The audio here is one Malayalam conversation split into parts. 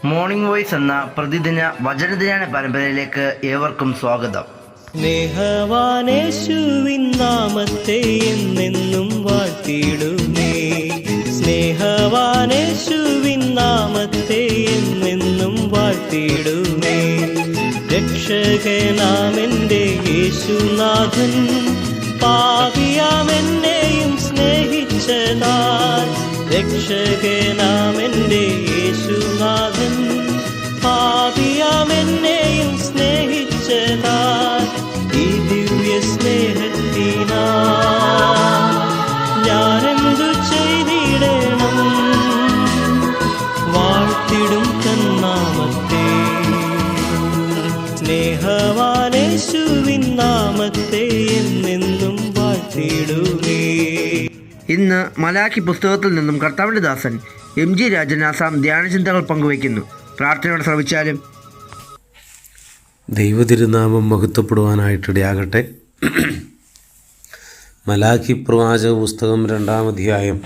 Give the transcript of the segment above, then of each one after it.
മോർണിംഗ് വോയിസ് എന്ന പ്രതിദിന വചനധ്യാന പരമ്പരയിലേക്ക് ഏവർക്കും സ്വാഗതം. സ്നേഹവാനേശുവിൻ നാമത്തെ എന്നെന്നും വാഴ്ത്തിയിടുമേ. സ്നേഹവാനേശുവിൻ നാമത്തെ എന്നെന്നും വാഴ്ത്തിയിടുമേ. രക്ഷകനാമെൻ്റെ യേശുനാഥൻ പാപിയാമെന്നെയും സ്നേഹിച്ചതാൽ. രക്ഷകനാമെൻ്റെ യേശുനാഥൻ പാപിയാമെന്നെയും സ്നേഹിച്ചതാൽ. ഈ ദിവ്യ സ്നേഹത്തിനാ ഞാനെന്തു ചെയ്തിടണം? വാഴ്ത്തിടും തന്നാമത്തെ. സ്നേഹവാനേശുവിൻ നാമത്തെ എന്നെന്നും വാഴ്ത്തിടുമേ. ഇന്ന് മലാക്കി പുസ്തകത്തിൽ നിന്നും കർത്താവിൻ്റെ ദാസൻ MG രാജൻ ആസാം ധ്യാനചിന്തകൾ പങ്കുവയ്ക്കുന്നു. പ്രാർത്ഥനയോടെ ശ്രമിച്ചാലും. ദൈവതിരുനാമം മഹത്വപ്പെടുവാനായിട്ടിടയാകട്ടെ. മലാക്കി പ്രവാചക പുസ്തകം 2-ാം അധ്യായം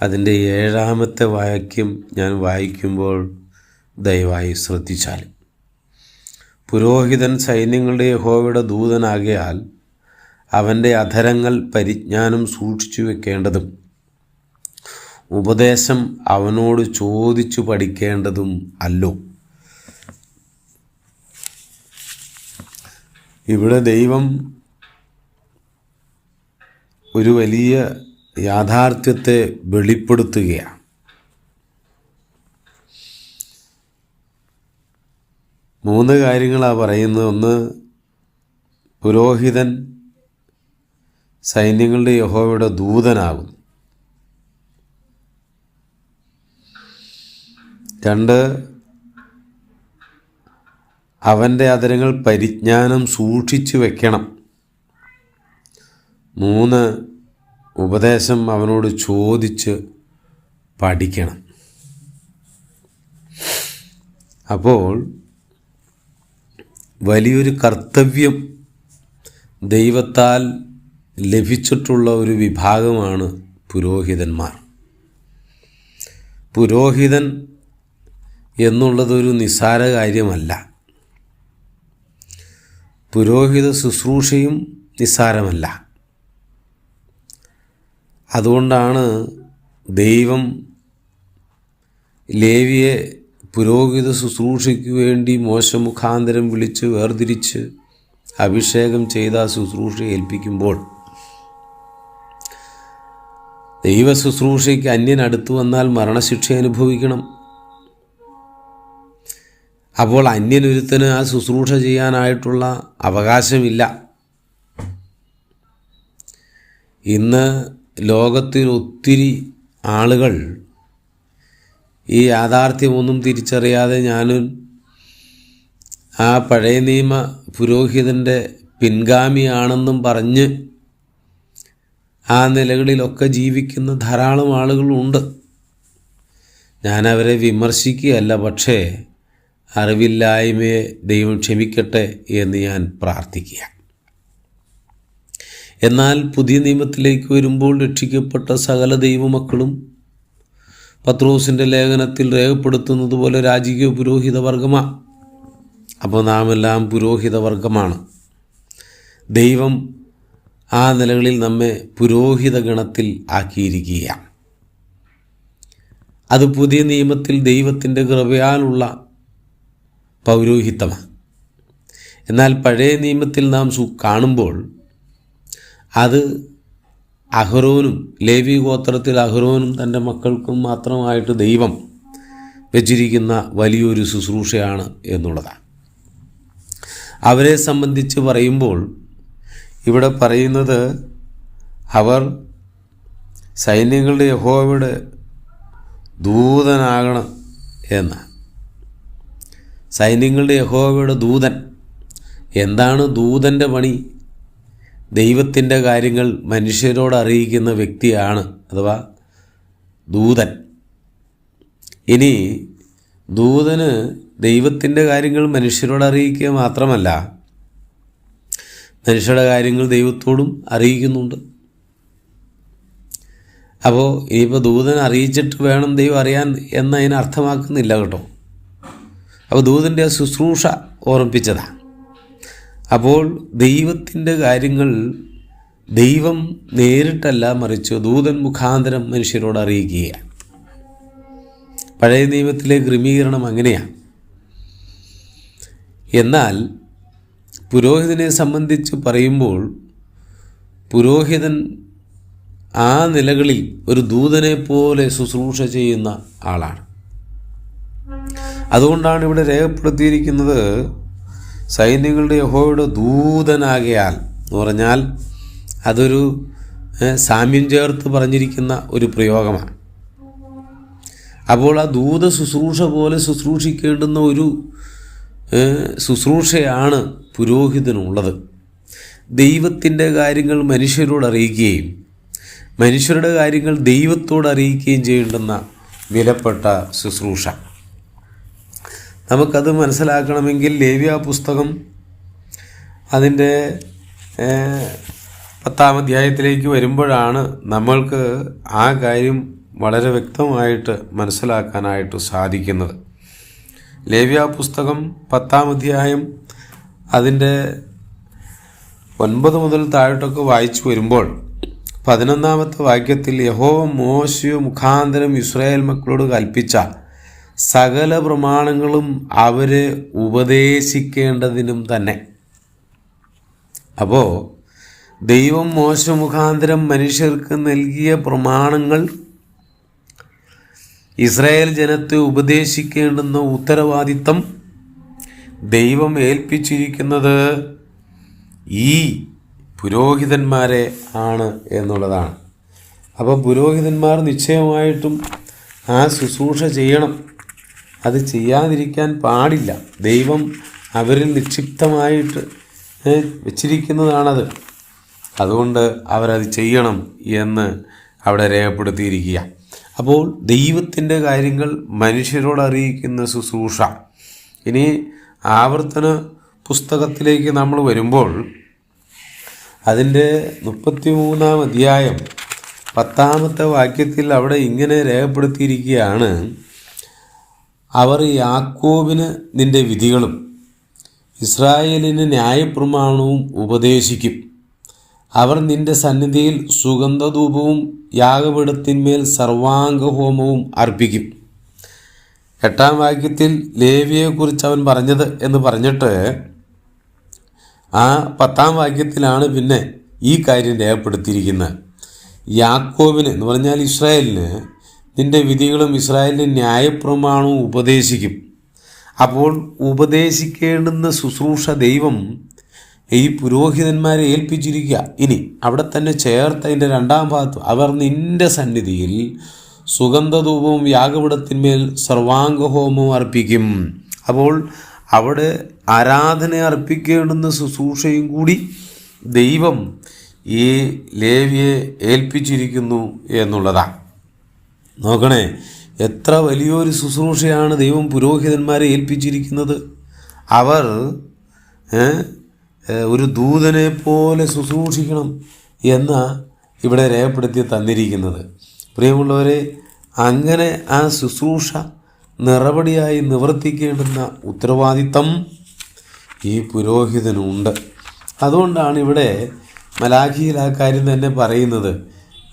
അതിൻ്റെ 7-ാമത്തെ വാക്യം ഞാൻ വായിക്കുമ്പോൾ ദയവായി ശ്രദ്ധിച്ചാൽ, പുരോഹിതൻ സൈന്യങ്ങളുടെ യഹോവയുടെ ദൂതനാകയാൽ അവൻ്റെ അധരങ്ങൾ പരിജ്ഞാനം സൂക്ഷിച്ചു വെക്കേണ്ടതും ഉപദേശം അവനോട് ചോദിച്ചു പഠിക്കേണ്ടതും അല്ലോ. ഇവിടെ ദൈവം ഒരു വലിയ യാഥാർത്ഥ്യത്തെ വെളിപ്പെടുത്തുകയാണ്. മൂന്ന് കാര്യങ്ങളാണ് പറയുന്നത്. ഒന്ന്, പുരോഹിതൻ സൈന്യങ്ങളുടെ യഹോവയുടെ ദൂതനാകുന്നു. 2, അവൻ്റെ അധരങ്ങൾ പരിജ്ഞാനം സൂക്ഷിച്ചു വെക്കണം. 3, ഉപദേശം അവനോട് ചോദിച്ച് പഠിക്കണം. അപ്പോൾ വലിയൊരു കർത്തവ്യം ദൈവത്താൽ ലഭിച്ചിട്ടുള്ള ഒരു വിഭാഗമാണ് പുരോഹിതന്മാർ. പുരോഹിതൻ എന്നുള്ളതൊരു നിസ്സാര കാര്യമല്ല. പുരോഹിത ശുശ്രൂഷയും നിസ്സാരമല്ല. അതുകൊണ്ടാണ് ദൈവം ലേവിയെ പുരോഹിത ശുശ്രൂഷയ്ക്ക് വേണ്ടി മോശ മുഖാന്തരം വിളിച്ച് വേർതിരിച്ച് അഭിഷേകം ചെയ്ത ശുശ്രൂഷ ഏൽപ്പിക്കുമ്പോൾ, ദൈവ ശുശ്രൂഷയ്ക്ക് അന്യൻ അടുത്തു വന്നാൽ മരണശിക്ഷ അനുഭവിക്കണം. അപ്പോൾ അന്യനൊരുത്തന് ആ ശുശ്രൂഷ ചെയ്യാനായിട്ടുള്ള അവകാശമില്ല. ഇന്ന് ലോകത്തിൽ ഒത്തിരി ആളുകൾ ഈ യാഥാർത്ഥ്യമൊന്നും തിരിച്ചറിയാതെ ഞാനും ആ പഴയ നിയമ പുരോഹിതൻ്റെ പിൻഗാമിയാണെന്നും പറഞ്ഞ് ആ നിലകളിലൊക്കെ ജീവിക്കുന്ന ധാരാളം ആളുകളുണ്ട്. ഞാനവരെ വിമർശിക്കുകയല്ല, പക്ഷേ അറിവില്ലായ്മയെ ദൈവം ക്ഷമിക്കട്ടെ എന്ന് ഞാൻ പ്രാർത്ഥിക്കുക. എന്നാൽ പുതിയ നിയമത്തിലേക്ക് വരുമ്പോൾ രക്ഷിക്കപ്പെട്ട സകല ദൈവമക്കളും പത്രോസിൻ്റെ ലേഖനത്തിൽ രേഖപ്പെടുത്തുന്നത് പോലെ രാജകീയ പുരോഹിത വർഗമാണ്. അപ്പോൾ നാം എല്ലാം പുരോഹിത വർഗമാണ്. ദൈവം ആ നിലകളിൽ നമ്മെ പുരോഹിത ഗണത്തിൽ ആക്കിയിരിക്കുകയാണ്. അത് പുതിയ നിയമത്തിൽ ദൈവത്തിൻ്റെ കൃപയാലുള്ള പൗരോഹിത്യമാണ്. എന്നാൽ പഴയ നിയമത്തിൽ നാം കാണുമ്പോൾ അത് അഹരോനും, ലേവി ഗോത്രത്തിൽ അഹരോനും തൻ്റെ മക്കൾക്കും മാത്രമായിട്ട് ദൈവം വെച്ചിരിക്കുന്ന വലിയൊരു ശുശ്രൂഷയാണ് എന്നുള്ളതാണ്. അവരെ സംബന്ധിച്ച് പറയുമ്പോൾ ഇവിടെ പറയുന്നത് അവർ സൈന്യങ്ങളുടെ യഹോവയുടെ ദൂതനാകണം എന്നാണ്. സൈന്യങ്ങളുടെ യഹോവയുടെ ദൂതൻ. എന്താണ് ദൂതൻ്റെ പണി? ദൈവത്തിൻ്റെ കാര്യങ്ങൾ മനുഷ്യരോട് അറിയിക്കുന്ന വ്യക്തിയാണ്, അഥവാ ദൂതൻ. ഇനി ദൂതന് ദൈവത്തിൻ്റെ കാര്യങ്ങൾ മനുഷ്യരോട് അറിയിക്കുക മാത്രമല്ല, മനുഷ്യരുടെ കാര്യങ്ങൾ ദൈവത്തോടും അറിയിക്കുന്നുണ്ട്. അപ്പോൾ ഇനിയിപ്പോൾ ദൂതൻ അറിയിച്ചിട്ട് വേണം ദൈവം അറിയാൻ എന്നതിന് അർത്ഥമാക്കുന്നില്ല കേട്ടോ. അപ്പോൾ ദൂതൻ്റെ ആ ശുശ്രൂഷ ഓർമ്മിപ്പിച്ചതാണ്. അപ്പോൾ ദൈവത്തിൻ്റെ കാര്യങ്ങൾ ദൈവം നേരിട്ടല്ല, മറിച്ച് ദൂതൻ മുഖാന്തരം മനുഷ്യരോട് അറിയിക്കുകയാണ്. പഴയ നിയമത്തിലെ ക്രമീകരണം അങ്ങനെയാണ്. എന്നാൽ പുരോഹിതനെ സംബന്ധിച്ച് പറയുമ്പോൾ പുരോഹിതൻ ആ നിലകളിൽ ഒരു ദൂതനെ പോലെ ശുശ്രൂഷ ചെയ്യുന്ന ആളാണ്. അതുകൊണ്ടാണ് ഇവിടെ രേഖപ്പെടുത്തിയിരിക്കുന്നത് സൈന്യങ്ങളുടെ യഹോവയുടെ ദൂതനാകയാൽ എന്ന് പറഞ്ഞാൽ അതൊരു സാമ്യം ചേർത്ത് പറഞ്ഞിരിക്കുന്ന ഒരു പ്രയോഗമാണ്. അപ്പോൾ ആ ദൂത ശുശ്രൂഷ പോലെ ശുശ്രൂഷിക്കേണ്ടുന്ന ഒരു ശുശ്രൂഷയാണ് പുരോഹിതനുള്ളത്. ദൈവത്തിൻ്റെ കാര്യങ്ങൾ മനുഷ്യരോട് അറിയിക്കുകയും മനുഷ്യരുടെ കാര്യങ്ങൾ ദൈവത്തോട് അറിയിക്കുകയും ചെയ്യേണ്ടുന്ന വിലപ്പെട്ട ശുശ്രൂഷ. നമുക്കത് മനസ്സിലാക്കണമെങ്കിൽ ലേവ്യ പുസ്തകം അതിൻ്റെ 10-ാം അധ്യായത്തിലേക്ക് വരുമ്പോഴാണ് നമ്മൾക്ക് ആ കാര്യം വളരെ വ്യക്തമായിട്ട് മനസ്സിലാക്കാനായിട്ട് സാധിക്കുന്നത്. ലേവ്യ പുസ്തകം 10-ാം അധ്യായം അതിൻ്റെ 9 മുതൽ താഴോട്ടൊക്കെ വായിച്ചു വരുമ്പോൾ 11-ാമത്തെ വാക്യത്തിൽ യഹോവ മോശെ മുഖാന്തരം ഇസ്രായേൽ മക്കളോട് കൽപ്പിച്ച സകല പ്രമാണങ്ങളും അവരെ ഉപദേശിക്കേണ്ടതിനും തന്നെ. അപ്പോൾ ദൈവം മോശെ മുഖാന്തരം മനുഷ്യർക്ക് നൽകിയ പ്രമാണങ്ങൾ ഇസ്രായേൽ ജനത്തെ ഉപദേശിക്കേണ്ടുന്ന ഉത്തരവാദിത്തം ദൈവം ഏൽപ്പിച്ചിരിക്കുന്നത് ഈ പുരോഹിതന്മാരെ ആണ് എന്നുള്ളതാണ്. അപ്പോൾ പുരോഹിതന്മാർ നിശ്ചയമായിട്ടും ആ ശുശ്രൂഷ ചെയ്യണം. അത് ചെയ്യാതിരിക്കാൻ പാടില്ല. ദൈവം അവരിൽ നിക്ഷിപ്തമായിട്ട് വെച്ചിരിക്കുന്നതാണത്. അതുകൊണ്ട് അവരത് ചെയ്യണം എന്ന് അവിടെ രേഖപ്പെടുത്തിയിരിക്കുക. അപ്പോൾ ദൈവത്തിൻ്റെ കാര്യങ്ങൾ മനുഷ്യരോട് അറിയിക്കുന്ന ശുശ്രൂഷ. ഇനി ആവർത്തന പുസ്തകത്തിലേക്ക് നമ്മൾ വരുമ്പോൾ അതിൻ്റെ 33-ാം അധ്യായം 10-ാമത്തെ വാക്യത്തിൽ അവിടെ ഇങ്ങനെ രേഖപ്പെടുത്തിയിരിക്കുകയാണ്, അവർ യാക്കോബിന് നിൻ്റെ വിധികളും ഇസ്രായേലിന് ന്യായപ്രമാണവും ഉപദേശിക്കും. അവർ നിൻ്റെ സന്നിധിയിൽ സുഗന്ധധൂപവും യാഗപീഠത്തിന്മേൽ സർവാംഗഹോമവും അർപ്പിക്കും. 8-ാം വാക്യത്തിൽ ലേവിയെക്കുറിച്ച് അവൻ പറഞ്ഞത് എന്ന് പറഞ്ഞിട്ട് ആ 10-ാം വാക്യത്തിലാണ് പിന്നെ ഈ കാര്യം രേഖപ്പെടുത്തിയിരിക്കുന്നത്. യാക്കോബിന് എന്ന് പറഞ്ഞാൽ ഇസ്രായേലിന് നിൻ്റെ വിധികളും ഇസ്രായേലിൻ്റെ ന്യായപ്രമാണവും ഉപദേശിക്കും. അപ്പോൾ ഉപദേശിക്കേണ്ടുന്ന ശുശ്രൂഷ ദൈവം ഈ പുരോഹിതന്മാരെ ഏൽപ്പിച്ചിരിക്കുക. ഇനി അവിടെ തന്നെ ചേർത്ത് അതിൻ്റെ 2-ാം ഭാഗത്ത് അവർ നിൻ്റെ സന്നിധിയിൽ സുഗന്ധധൂപവും യാഗപീഠത്തിന്മേൽ സർവാംഗഹോമവും അർപ്പിക്കും. അപ്പോൾ അവിടെ ആരാധന അർപ്പിക്കേണ്ടുന്ന ശുശ്രൂഷയും കൂടി ദൈവം ഈ ലേവിയെ ഏൽപ്പിച്ചിരിക്കുന്നു എന്നുള്ളതാണ്. നോക്കണേ, എത്ര വലിയൊരു ശുശ്രൂഷയാണ് ദൈവം പുരോഹിതന്മാരെ ഏൽപ്പിച്ചിരിക്കുന്നത്. അവർ ഒരു ദൂതനെ പോലെ ശുശ്രൂഷിക്കണം എന്ന ഇവിടെ രേഖപ്പെടുത്തി തന്നിരിക്കുന്നത്. പ്രിയമുള്ളവരെ, അങ്ങനെ ആ ശുശ്രൂഷ നിറപടിയായി നിവർത്തിക്കേണ്ടുന്ന ഉത്തരവാദിത്തം ഈ പുരോഹിതനുണ്ട്. അതുകൊണ്ടാണ് ഇവിടെ മലാഖിയിൽ ആ കാര്യം തന്നെ പറയുന്നത്.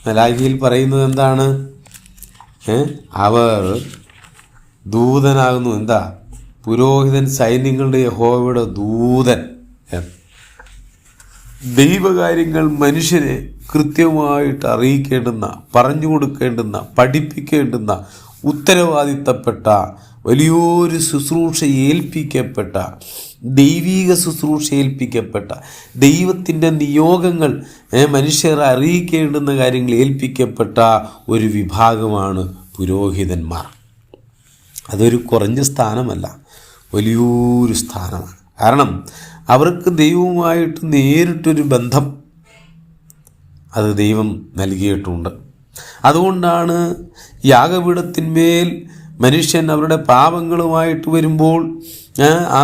മലാഖിയിൽ പറയുന്നത് എന്താണ്? അവർ ദൂതനാകുന്നു. എന്താ? പുരോഹിതൻ സൈന്യങ്ങളുടെ യഹോവയുടെ ദൂതൻ. ദൈവകാര്യങ്ങൾ മനുഷ്യരെ കൃത്യമായിട്ട് അറിയിക്കേണ്ടുന്ന, പറഞ്ഞു കൊടുക്കേണ്ടുന്ന, പഠിപ്പിക്കേണ്ടുന്ന ഉത്തരവാദിത്തപ്പെട്ട വലിയൊരു ശുശ്രൂഷ ഏൽപ്പിക്കപ്പെട്ട, ദൈവീക ശുശ്രൂഷ ഏൽപ്പിക്കപ്പെട്ട, ദൈവത്തിൻ്റെ നിയോഗങ്ങൾ മനുഷ്യർ അറിയിക്കേണ്ടുന്ന കാര്യങ്ങൾ ഏൽപ്പിക്കപ്പെട്ട ഒരു വിഭാഗമാണ് പുരോഹിതന്മാർ. അതൊരു കുറഞ്ഞ സ്ഥാനമല്ല, വലിയൊരു സ്ഥാനമാണ്. കാരണം അവർക്ക് ദൈവവുമായിട്ട് നേരിട്ടൊരു ബന്ധം അത് ദൈവം നൽകിയിട്ടുണ്ട്. അതുകൊണ്ടാണ് യാഗപീഠത്തിന്മേൽ മനുഷ്യൻ അവരുടെ പാപങ്ങളുമായിട്ട് വരുമ്പോൾ ആ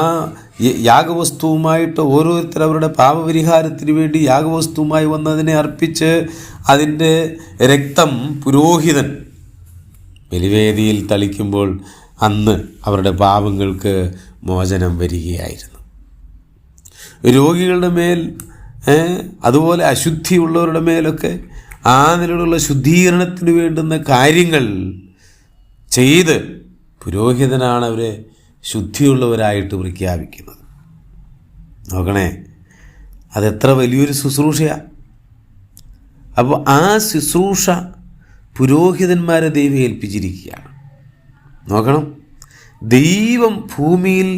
യാഗവസ്തുവുമായിട്ട് ഓരോരുത്തർ അവരുടെ പാപപരിഹാരത്തിന് വേണ്ടി യാഗവസ്തുവുമായി വന്നതിനെ അർപ്പിച്ച് അതിൻ്റെ രക്തം പുരോഹിതൻ ബലിവേദിയിൽ തളിക്കുമ്പോൾ അന്ന് അവരുടെ പാപങ്ങൾക്ക് മോചനം വരികയായിരുന്നു. രോഗികളുടെ മേൽ അതുപോലെ അശുദ്ധിയുള്ളവരുടെ മേലൊക്കെ ആ നിലയിലുള്ള ശുദ്ധീകരണത്തിന് വേണ്ടുന്ന കാര്യങ്ങൾ ചെയ്ത് പുരോഹിതനാണ് അവരെ ശുദ്ധിയുള്ളവരായിട്ട് പ്രഖ്യാപിക്കുന്നത്. നോക്കണേ, അതെത്ര വലിയൊരു ശുശ്രൂഷയാണ്. അപ്പോൾ ആ ശുശ്രൂഷ പുരോഹിതന്മാരെ ദൈവം ഏൽപ്പിച്ചിരിക്കുകയാണ്. നോക്കണം, ദൈവം ഭൂമിയിൽ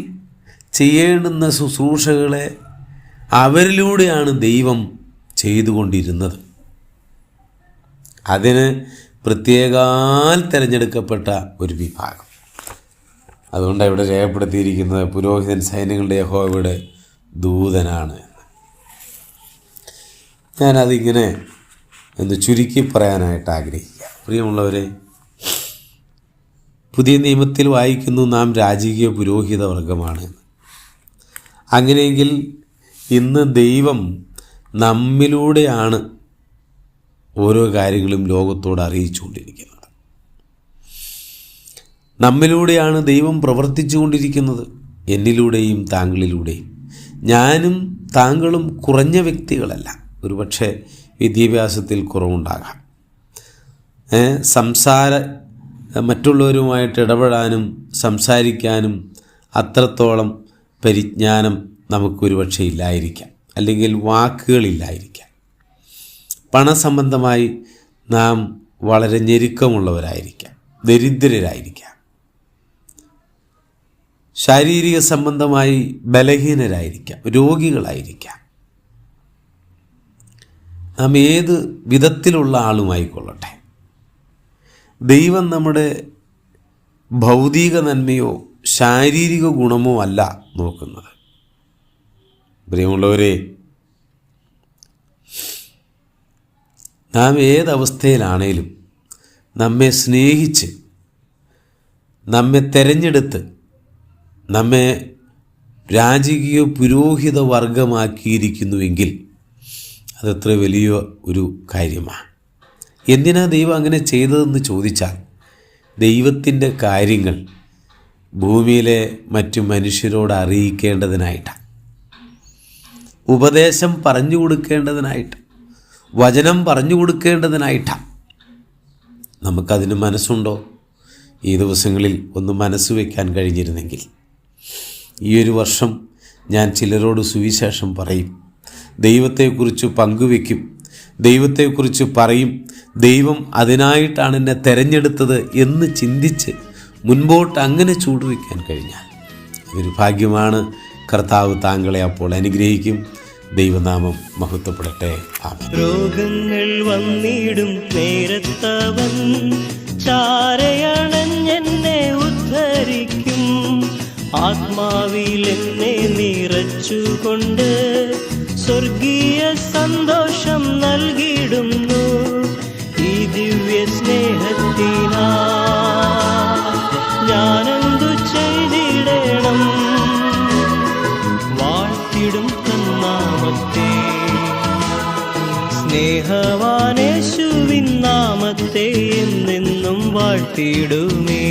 ചെയ്യേണ്ടുന്ന ശുശ്രൂഷകളെ അവരിലൂടെയാണ് ദൈവം ചെയ്തുകൊണ്ടിരുന്നത്. അതിന് പ്രത്യേകാൽ തിരഞ്ഞെടുക്കപ്പെട്ട ഒരു വിഭാഗം. അതുകൊണ്ടാണ് ഇവിടെ രേഖപ്പെടുത്തിയിരിക്കുന്നത് പുരോഹിതൻ സൈന്യങ്ങളുടെ യഹോവയുടെ ദൂതനാണ് എന്ന്. ഞാനതിങ്ങനെ ഒന്ന് ചുരുക്കി പറയാനായിട്ട് ആഗ്രഹിക്കുക. പ്രിയമുള്ളവരെ, പുതിയ നിയമത്തിൽ വായിക്കുന്നു നാം രാജകീയ പുരോഹിത വർഗമാണ്. അങ്ങനെയെങ്കിൽ ഇന്ന് ദൈവം നമ്മിലൂടെയാണ് ഓരോ കാര്യങ്ങളും ലോകത്തോട് അറിയിച്ചുകൊണ്ടിരിക്കുന്നത്. നമ്മിലൂടെയാണ് ദൈവം പ്രവർത്തിച്ചു കൊണ്ടിരിക്കുന്നത്, എന്നിലൂടെയും താങ്കളിലൂടെയും. ഞാനും താങ്കളും കുറഞ്ഞ വ്യക്തികളല്ല. ഒരുപക്ഷെ വിദ്യാഭ്യാസത്തിൽ കുറവുണ്ടാകാം, മറ്റുള്ളവരുമായിട്ട് ഇടപെടാനും സംസാരിക്കാനും അത്രത്തോളം പരിജ്ഞാനം നമുക്കൊരു പക്ഷേ ഇല്ലായിരിക്കാം, അല്ലെങ്കിൽ വാക്കുകളില്ലായിരിക്കാം. പണസംബന്ധമായി നാം വളരെ ഞെരുക്കമുള്ളവരായിരിക്കാം, ദരിദ്രരായിരിക്കാം. ശാരീരിക സംബന്ധമായി ബലഹീനരായിരിക്കാം, രോഗികളായിരിക്കാം. നാം ഏത് വിധത്തിലുള്ള ആളുമായിക്കൊള്ളട്ടെ, ദൈവം നമ്മുടെ ഭൗതിക നന്മയോ ശാരീരിക ഗുണമോ അല്ല നോക്കുന്നത്. പ്രിയമുള്ളവരെ, നാം ഏതവസ്ഥയിലാണേലും നമ്മെ സ്നേഹിച്ച് നമ്മെ തെരഞ്ഞെടുത്ത് നമ്മെ രാജകീയ പുരോഹിത വർഗമാക്കിയിരിക്കുന്നുവെങ്കിൽ അതത്ര വലിയ ഒരു കാര്യമാണ്. എന്തിനാ ദൈവം അങ്ങനെ ചെയ്തതെന്ന് ചോദിച്ചാൽ, ദൈവത്തിൻ്റെ കാര്യങ്ങൾ ഭൂമിയിലെ മറ്റു മനുഷ്യരോട് അറിയിക്കേണ്ടതിനായിട്ടാണ്, ഉപദേശം പറഞ്ഞു കൊടുക്കേണ്ടതിനായിട്ട്, വചനം പറഞ്ഞു കൊടുക്കേണ്ടതിനായിട്ടാണ്. നമുക്കതിന് മനസ്സുണ്ടോ? ഈ ദിവസങ്ങളിൽ ഒന്ന് മനസ്സ് വയ്ക്കാൻ കഴിഞ്ഞിരുന്നെങ്കിൽ ഈ ഒരു വർഷം ഞാൻ ചിലരോട് സുവിശേഷം പറയും, ദൈവത്തെക്കുറിച്ച് പങ്കുവെക്കും, ദൈവത്തെക്കുറിച്ച് പറയും. ദൈവം അതിനായിട്ടാണ് എന്നെ തിരഞ്ഞെടുത്തത് എന്ന് ചിന്തിച്ച് മുൻപോട്ട് അങ്ങനെ ചൂടുവയ്ക്കാൻ കഴിഞ്ഞാൽ അതൊരു ഭാഗ്യമാണ്. കർത്താവ് താങ്കളെ അപ്പോൾ അനുഗ്രഹിക്കും. ദൈവനാമം മഹത്വപ്പെടട്ടെ. ആമേൻ. രോഗങ്ങൾ വന്നിടും നേരത്തവൻ ചാരയണഞ്ഞെന്നെ ഉദ്ധരിക്കും. ആത്മാവിൽ എന്നെ നിറച്ചുകൊണ്ട് സ്വർഗീയ സന്തോഷം നൽകിയിടുന്നു. ഈ ദിവ്യ സ്നേഹത്തിനാ ഞാനെന്തു ചെയ്തിടണം? വാഴ്ത്തിടും തന്നാമത്തെ, സ്നേഹവാനേശുവിൻ നാമത്തെ എന്നെന്നും വാഴ്ത്തിടുമേ.